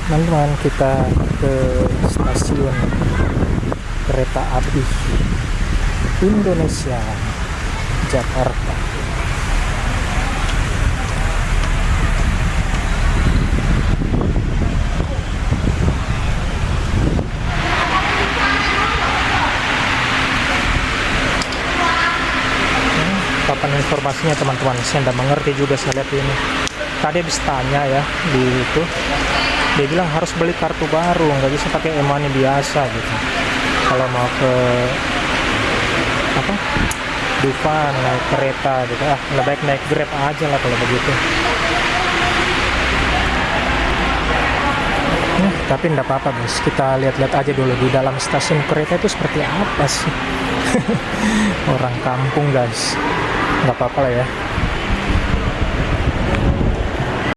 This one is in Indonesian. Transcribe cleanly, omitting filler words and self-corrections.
teman-teman, kita ke stasiun kereta api Indonesia Jakarta. Kapan informasinya teman-teman, saya tidak mengerti juga. Saya lihat ini tadi habis tanya ya di itu, dia bilang harus beli kartu baru, nggak bisa pakai e-money biasa gitu kalau mau ke apa Dufan naik kereta gitu. Lebih baik naik Grab aja lah kalau begitu. Tapi enggak apa-apa guys, kita lihat-lihat aja dulu di dalam stasiun kereta itu seperti apa sih. Orang kampung guys, nggak apa-apa lah ya.